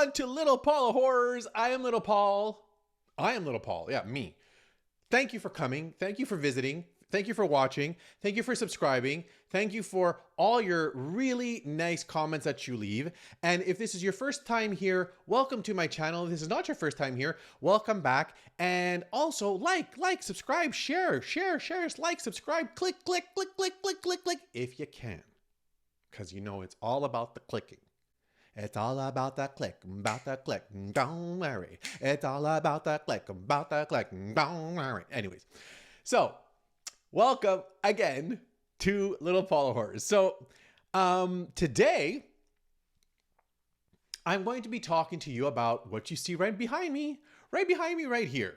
on to Little Paul Horrors. I am Little Paul. I am Little Paul. Yeah, me. Thank you for coming. Thank you for visiting. Thank you for watching. Thank you for subscribing. Thank you for all your really nice comments that you leave. And if this is your first time here, welcome to my channel. If this is not your first time here, welcome back. And also like, subscribe, share, like, subscribe, click, if you can. Because you know it's all about the clicking. It's all about that click, don't worry. It's all about that click, don't worry. Anyways, so welcome again to Little Paul Horrors. So today, I'm going to be talking to you about what you see right behind me right here.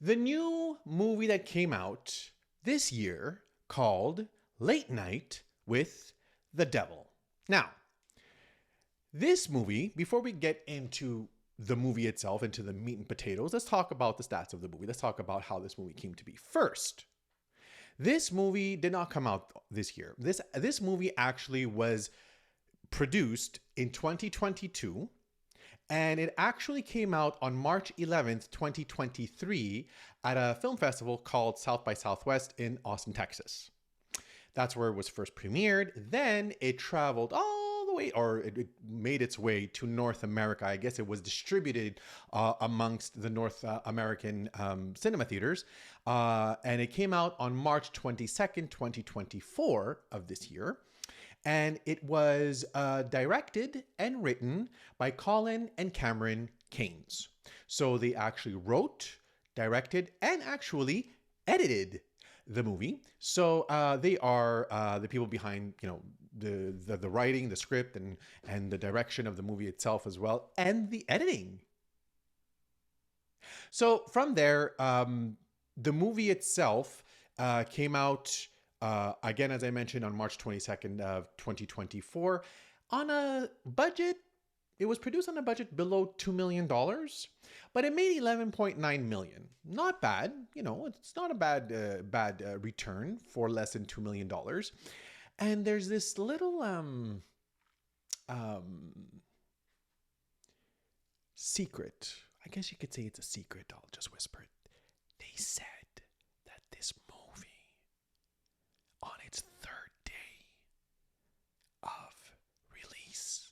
The new movie that came out this year called Late Night with the Devil. Now, this movie, before we get into the movie itself, into the meat and potatoes, let's talk about the stats of the movie. Let's talk about how this movie came to be. First, this movie did not come out this year. This movie actually was produced in 2022, and it actually came out on March 11th, 2023 at a film festival called South by Southwest in Austin, Texas. That's where it was first premiered. Then it traveled all the way, or it made its way to North America. I guess it was distributed amongst the North American cinema theaters. And it came out on March 22nd, 2024 of this year. And it was directed and written by Colin and Cameron Keynes. So they actually wrote, directed, and actually edited the movie. So they are the people behind, you know, the writing, the script, and the direction of the movie itself as well, and the editing. So from there, the movie itself came out again, as I mentioned, on March 22nd of 2024 on a budget. It was produced on a budget below $2 million, but it made $11.9 million. Not bad, you know, it's not a bad return for less than $2 million. And there's this little secret. I guess you could say it's a secret. I'll just whisper it. They said that this movie, on its third day of release,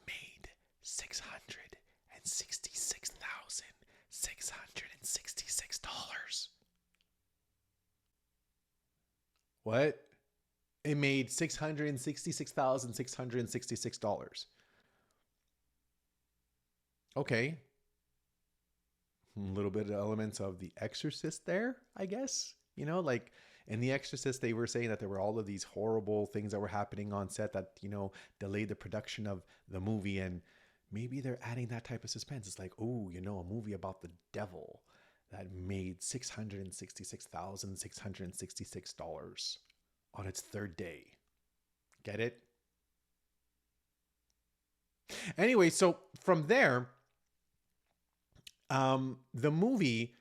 made $666,666. What? It made $666,666. Okay. A little bit of elements of The Exorcist there, I guess. You know, like in The Exorcist, they were saying that there were all of these horrible things that were happening on set that, you know, delayed the production of the movie. And maybe they're adding that type of suspense. It's like, oh, you know, a movie about the devil that made $666,666 on its third day. Get it? Anyway, so from there, the movie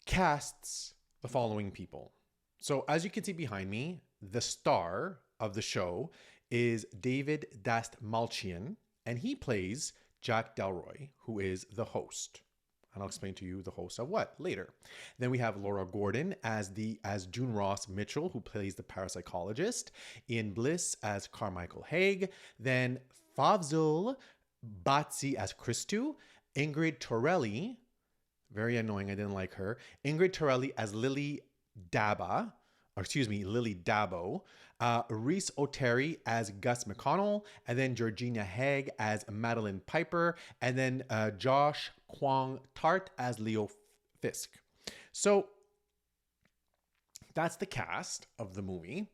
casts the following people. So as you can see behind me, the star of the show is David Dastmalchian, and he plays Jack Delroy, who is the host. And I'll explain to you the host of what later. Then we have Laura Gordon as June Ross Mitchell, who plays the parapsychologist. Ian Bliss as Carmichael Haig. Then Favzul Batsi as Christou. Ingrid Torelli, very annoying, I didn't like her. Ingrid Torelli as Lily Dabo. Rhys O'Terry as Gus McConnell, and then Georgina Haig as Madeline Piper, and then Josh Kwong Tart as Leo Fisk. So that's the cast of the movie.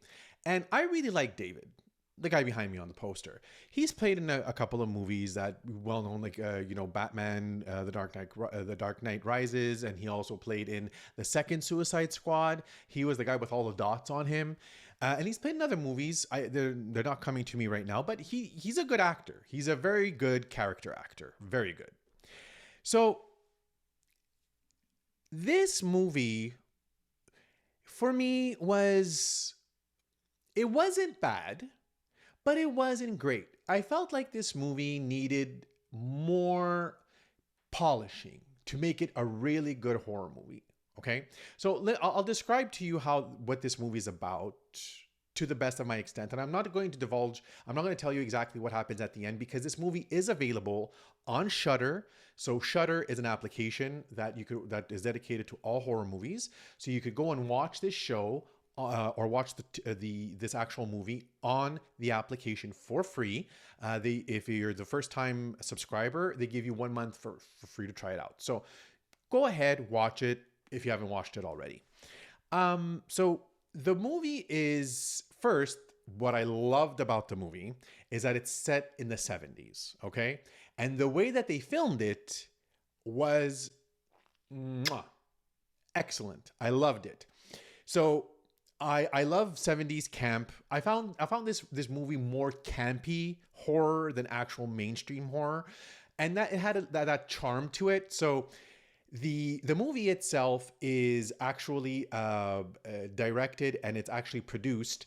And I really like David, the guy behind me on the poster. He's played in a couple of movies that well known, like you know, Batman, The Dark Knight Rises, and he also played in the second Suicide Squad. He was the guy with all the dots on him, and he's played in other movies. They're not coming to me right now, but he's a good actor. He's a very good character actor, very good. So this movie, for me, wasn't bad, but it wasn't great. I felt like this movie needed more polishing to make it a really good horror movie. Okay, so I'll describe to you what this movie is about to the best of my extent, and I'm not going to divulge. I'm not going to tell you exactly what happens at the end because this movie is available on Shudder. So Shudder is an application that is dedicated to all horror movies. So you could go and watch this show or watch this actual movie on the application for free. If you're the first time subscriber, they give you 1 month for free to try it out. So go ahead, watch it if you haven't watched it already. So the movie is first. What I loved about the movie is that it's set in the 70s. Okay, and the way that they filmed it was excellent. I loved it. So I love 70s camp. I found this movie more campy horror than actual mainstream horror, and that it had that charm to it. So the movie itself is actually directed and it's actually produced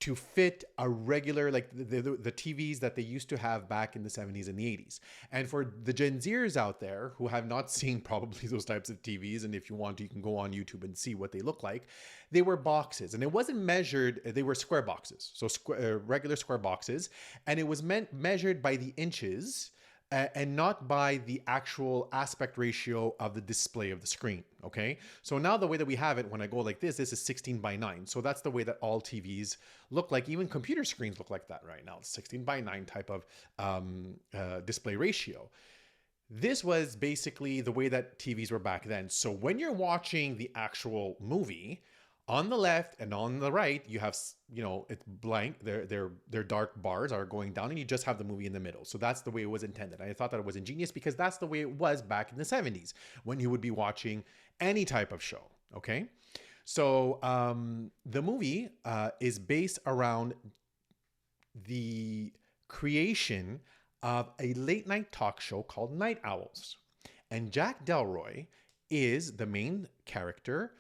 to fit a regular, like the TVs that they used to have back in the 70s and the 80s. And for the Gen Zers out there who have not seen probably those types of TVs, and if you want to, you can go on YouTube and see what they look like. They were boxes, and it wasn't measured. They were square boxes, so regular square boxes, and it was measured by the inches and not by the actual aspect ratio of the display of the screen. Okay, so now the way that we have it, when I go like this is 16:9. So that's the way that all TVs look like. Even computer screens look like that right now. 16:9 type of display ratio. This was basically the way that TVs were back then. So when you're watching the actual movie, on the left and on the right, you have, it's blank. Their dark bars are going down, and you just have the movie in the middle. So that's the way it was intended. I thought that it was ingenious because that's the way it was back in the 70s when you would be watching any type of show. Okay, so the movie is based around the creation of a late night talk show called Night Owls, and Jack Delroy is the main character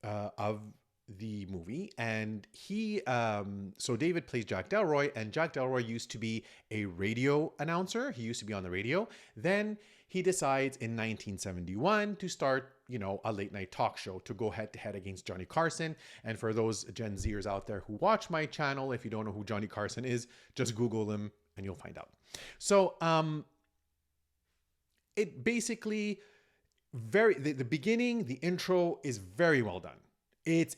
of the movie, and he so David plays Jack Delroy, and Jack Delroy used to be a radio announcer. He used to be on the radio. Then he decides in 1971 to start, a late night talk show to go head to head against Johnny Carson. And for those Gen Zers out there who watch my channel, if you don't know who Johnny Carson is, just Google him and you'll find out. So it basically the beginning, the intro is very well done. It's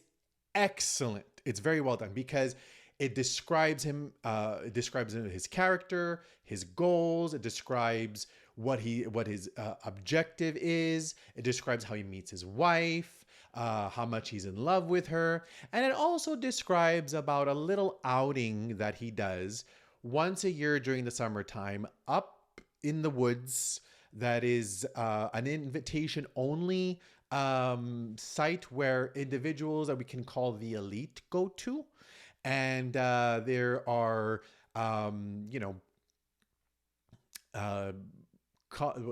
excellent. It's very well done because it describes him. It describes his character, his goals. It describes what his objective is. It describes how he meets his wife, how much he's in love with her, and it also describes about a little outing that he does once a year during the summertime up in the woods. That is an invitation only site where individuals that we can call the elite go to. And there are,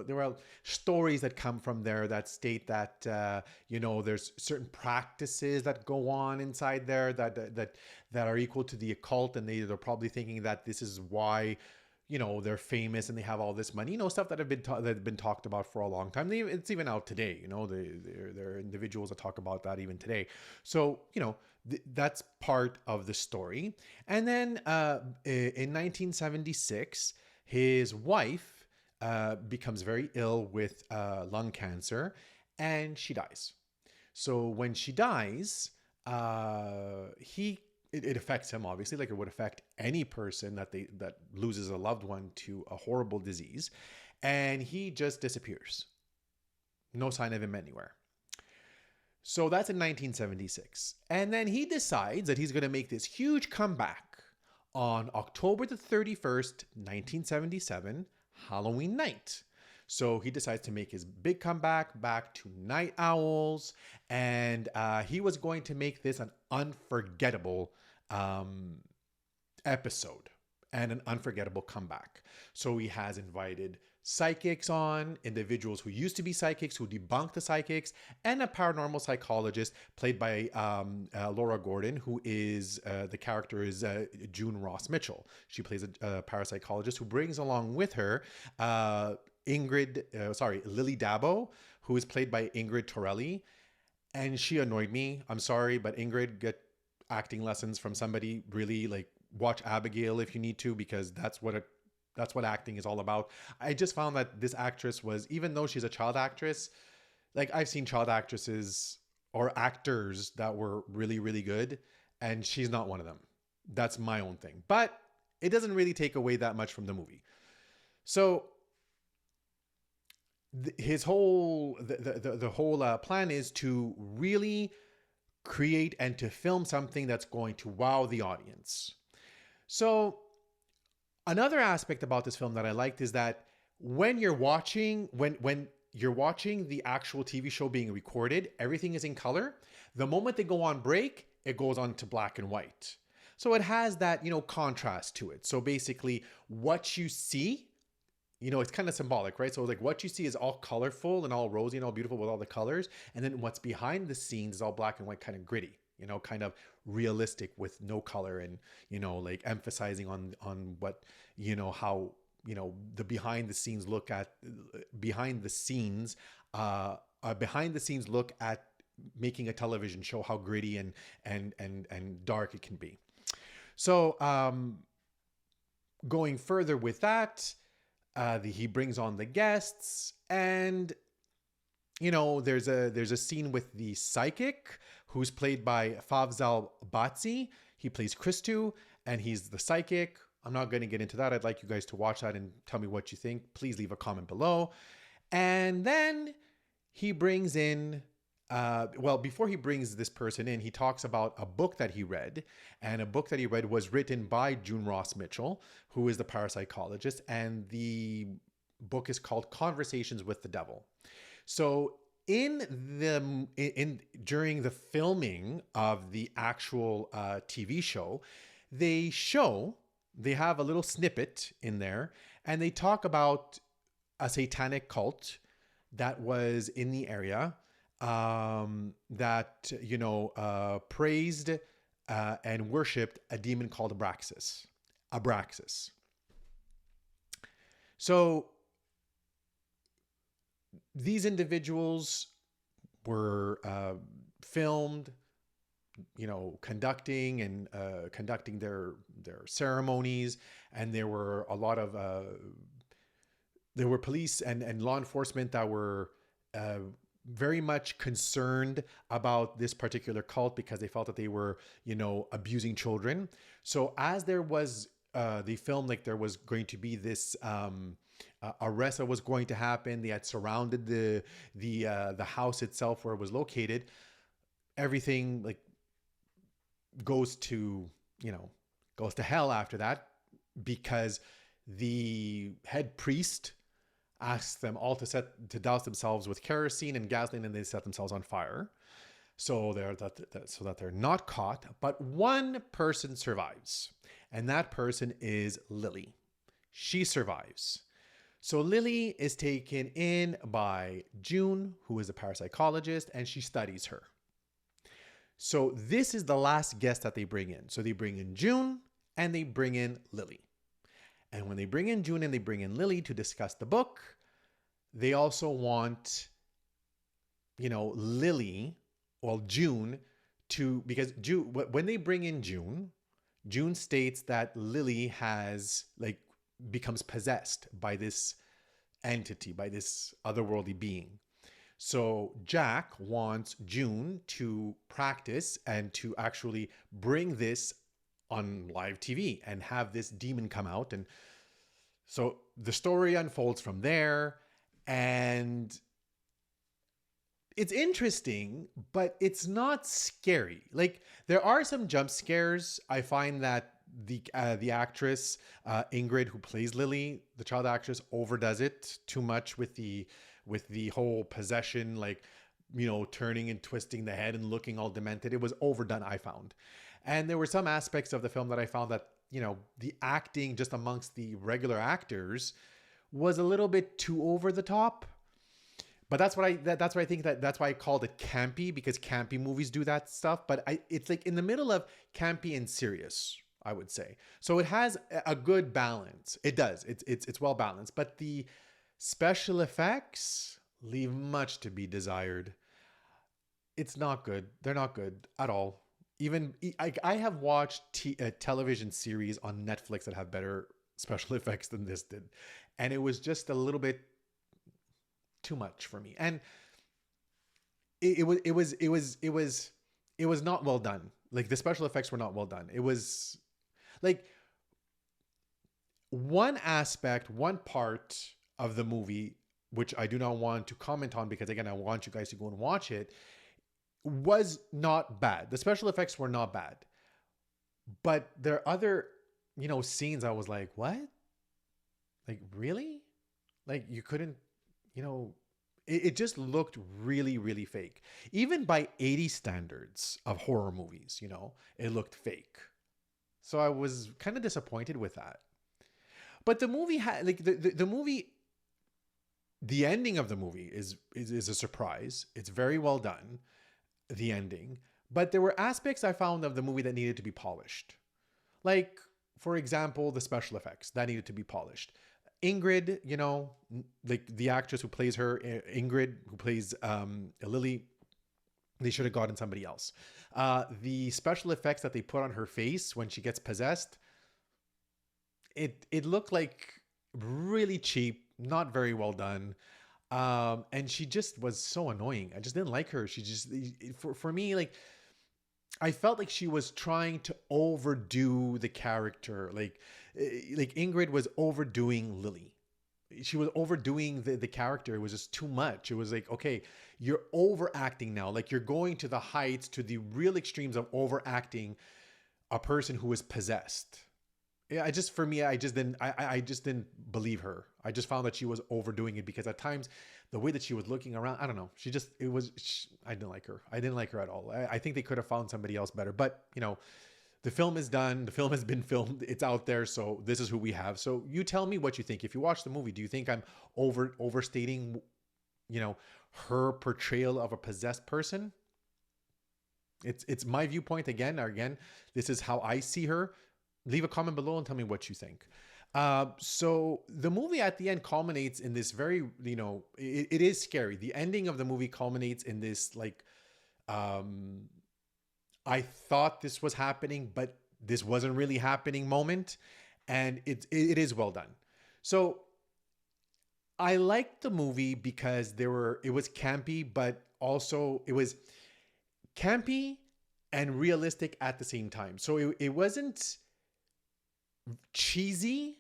there are stories that come from there that state that, there's certain practices that go on inside there that are equal to the occult. And they're probably thinking that this is why they're famous and they have all this money, stuff that have been talked about for a long time. It's even out today, there are individuals that talk about that even today. So, that's part of the story. And then in 1976, his wife becomes very ill with lung cancer and she dies. So when she dies, it affects him, obviously, like it would affect any person that loses a loved one to a horrible disease, and he just disappears. No sign of him anywhere. So that's in 1976. And then he decides that he's going to make this huge comeback on October the 31st, 1977, Halloween night. So he decides to make his big comeback back to Night Owls, and he was going to make this an unforgettable episode and an unforgettable comeback. So he has invited psychics on, individuals who used to be psychics, who debunked the psychics, and a paranormal psychologist played by Laura Gordon, who is the character is June Ross Mitchell. She plays a parapsychologist who brings along with her Lily Dabo, who is played by Ingrid Torelli. And she annoyed me. I'm sorry, but Ingrid, get acting lessons from somebody. Really, like, watch Abigail if you need to, because that's what acting is all about. I just found that this actress was, even though she's a child actress, like, I've seen child actresses or actors that were really, really good, and she's not one of them. That's my own thing. But it doesn't really take away that much from the movie. So his whole the whole plan is to really create and to film something that's going to wow the audience. So another aspect about this film that I liked is that when you're watching the actual TV show being recorded, everything is in color. The moment they go on break, it goes on to black and white. So it has that, contrast to it. So basically what you see, it's kind of symbolic, right? So like what you see is all colorful and all rosy and all beautiful with all the colors. And then what's behind the scenes is all black and white, kind of gritty, kind of realistic with no color, and, like emphasizing on what, how, the behind the scenes look at making a television show, how gritty and dark it can be. So going further with that, he brings on the guests, and there's a scene with the psychic, who's played by Fawzal Batsi. He plays Christou, and he's the psychic. I'm not going to get into that. I'd like you guys to watch that and tell me what you think. Please leave a comment below. And then he brings in, before he brings this person in, he talks about a book that he read. And a book that he read was written by June Ross Mitchell, who is the parapsychologist. And the book is called Conversations with the Devil. So during the filming of the actual TV show, they have a little snippet in there, and they talk about a satanic cult that was in the area, that praised and worshipped a demon called Abraxas. So these individuals were filmed, conducting their ceremonies, and there were a lot of police and law enforcement that were very much concerned about this particular cult, because they felt that they were, abusing children. So as there was, they filmed like there was going to be this arrest that was going to happen. They had surrounded the house itself where it was located. Everything like goes to hell after that, because the head priest asks them all to douse themselves with kerosene and gasoline, and they set themselves on fire, so that they're not caught. But one person survives, and that person is Lily. She survives. So Lily is taken in by June, who is a parapsychologist, and she studies her. So this is the last guest that they bring in. So they bring in June and they bring in Lily. And when they bring in June and they bring in Lily to discuss the book, they also want, June because when they bring in June states that Lily becomes possessed by this entity, by this otherworldly being. So Jack wants June to practice and to actually bring this on live TV and have this demon come out. And so the story unfolds from there, and it's interesting, but it's not scary. Like, there are some jump scares. I find that the actress Ingrid, who plays Lily, the child actress, overdoes it too much with the whole possession, turning and twisting the head and looking all demented. It was overdone, I found. And there were some aspects of the film that I found that, the acting just amongst the regular actors was a little bit too over the top. But that's what I think that's why I called it campy, because campy movies do that stuff. But it's like in the middle of campy and serious, I would say. So it has a good balance. It does. It's well balanced. But the special effects leave much to be desired. It's not good. They're not good at all. Even I have watched television series on Netflix that have better special effects than this did, and it was just a little bit too much for me. And it was not well done. Like the special effects were not well done. It was like one aspect, one part of the movie, which I do not want to comment on because again, I want you guys to go and watch it, was not bad. The special effects were not bad. But there are other, scenes I was like, what? Like, really? Like, you couldn't, it just looked really, really fake. Even by 80 standards of horror movies, it looked fake. So I was kind of disappointed with that. But the movie had, like, the movie, the ending of the movie is a surprise. It's very well done, the ending. But there were aspects I found of the movie that needed to be polished. Like, for example, the special effects that needed to be polished. Ingrid, like the actress who plays her, Ingrid, who plays Lily, they should have gotten somebody else. The special effects that they put on her face when she gets possessed, it looked like really cheap, not very well done. And she just was so annoying. I just didn't like her. She just, for me, like, I felt like she was trying to overdo the character. Like Ingrid was overdoing Lily. She was overdoing the character. It was just too much. It was like, okay, you're overacting now. Like you're going to the heights, to the real extremes of overacting a person who is possessed. Yeah, I just didn't believe her. I just found that she was overdoing it because at times the way that she was looking around, I don't know. I didn't like her. I didn't like her at all. I think they could have found somebody else better, but the film is done. The film has been filmed. It's out there. So this is who we have. So you tell me what you think. If you watch the movie, do you think I'm overstating, her portrayal of a possessed person? It's my viewpoint again. This is how I see her. Leave a comment below and tell me what you think. So the movie at the end culminates in this very, it is scary. The ending of the movie culminates in this, like, I thought this was happening, but this wasn't really happening moment. And it is well done. So I liked the movie because it was campy, but also it was campy and realistic at the same time. So it wasn't cheesy,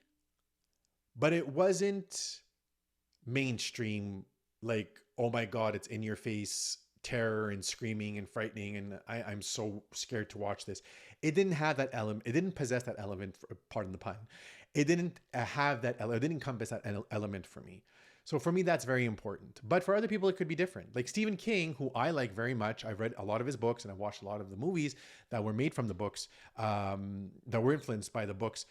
but it wasn't mainstream, like, oh my God, it's in your face terror and screaming and frightening and I'm so scared to watch this. It didn't have that element. It didn't possess that element, pardon the pun. It didn't have that element. It didn't encompass that element for me. So for me, that's very important. But for other people, it could be different. Like Stephen King, who I like very much. I've read a lot of his books and I've watched a lot of the movies that were made from the books, that were influenced by the books.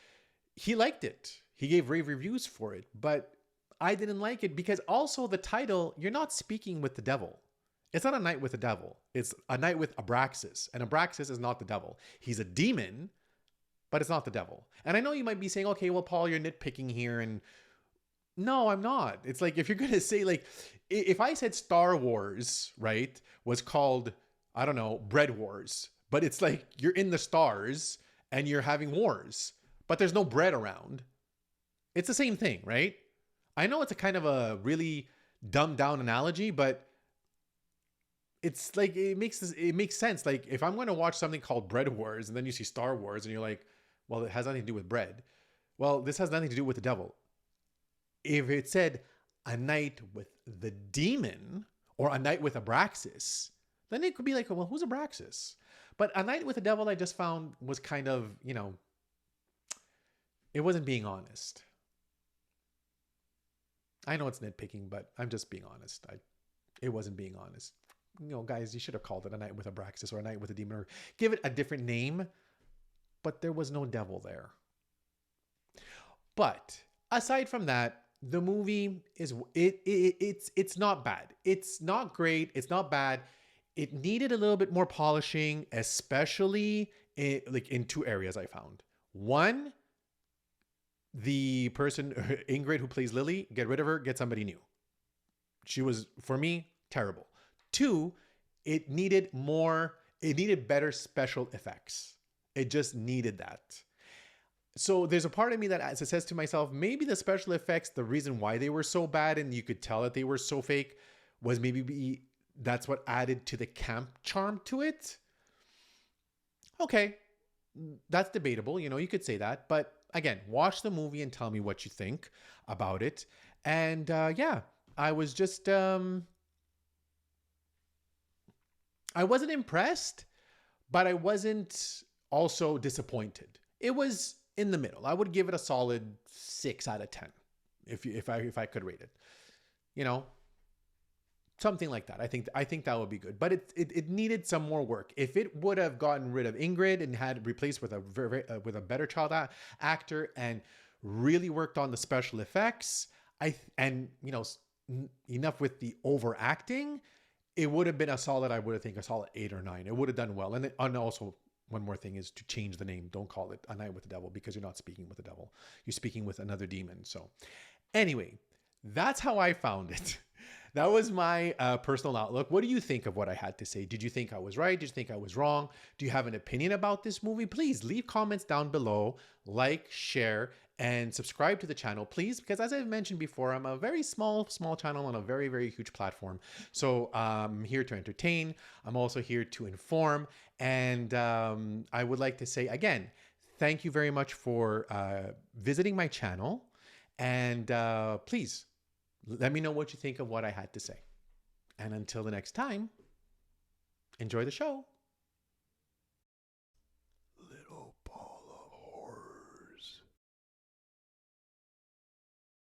He liked it. He gave rave reviews for it, but I didn't like it because also the title, you're not speaking with the devil. It's not a night with the devil. It's a night with Abraxas. And Abraxas is not the devil. He's a demon, but it's not the devil. And I know you might be saying, okay, well, Paul, you're nitpicking here. And no, I'm not. It's like, if you're going to say, like, if I said Star Wars, right, was called, I don't know, Bread Wars, but it's like you're in the stars and you're having wars, but there's no bread around. It's the same thing, right? I know it's a kind of a really dumbed down analogy, but it's like, it makes sense. Like if I'm going to watch something called Bread Wars and then you see Star Wars and you're like, well, it has nothing to do with bread. Well, this has nothing to do with the devil. If it said a night with the demon or a night with Abraxas, then it could be like, well, who's Abraxas? But a night with the devil, I just found was kind of, it wasn't being honest. I know it's nitpicking, but I'm just being honest. It wasn't being honest. Guys, you should have called it a night with Abraxas or a night with a demon, or give it a different name, but there was no devil there. But aside from that, the movie is it's not bad. It's not great. It's not bad. It needed a little bit more polishing, especially in two areas I found. One, the person Ingrid who plays Lily, get rid of her, get somebody new. She was, for me, terrible. Two, it needed better special effects. It just needed that. So there's a part of me that says to myself, maybe the special effects, the reason why they were so bad and you could tell that they were so fake was maybe that's what added to the camp charm to it. Okay, that's debatable. You could say that. But again, watch the movie and tell me what you think about it. And yeah, I was just, I wasn't impressed, but I wasn't also disappointed. It was in the middle. I would give it a solid 6 out of 10 if I could rate it. Something like that. I think that would be good. But it needed some more work. If it would have gotten rid of Ingrid and had replaced with a better child actor and really worked on the special effects, enough with the overacting, it would have been a solid 8 or 9. It would have done well. And also, one more thing is to change the name. Don't call it A Night with the Devil, because you're not speaking with the devil. You're speaking with another demon. So anyway, that's how I found it. That was my personal outlook. What do you think of what I had to say? Did you think I was right? Did you think I was wrong? Do you have an opinion about this movie? Please leave comments down below, like, share, and subscribe to the channel, please, because as I've mentioned before, I'm a very small channel on a very, very huge platform. So I'm here to entertain. I'm also here to inform. And I would like to say, again, thank you very much for visiting my channel. And please, let me know what you think of what I had to say. And until the next time, enjoy the show.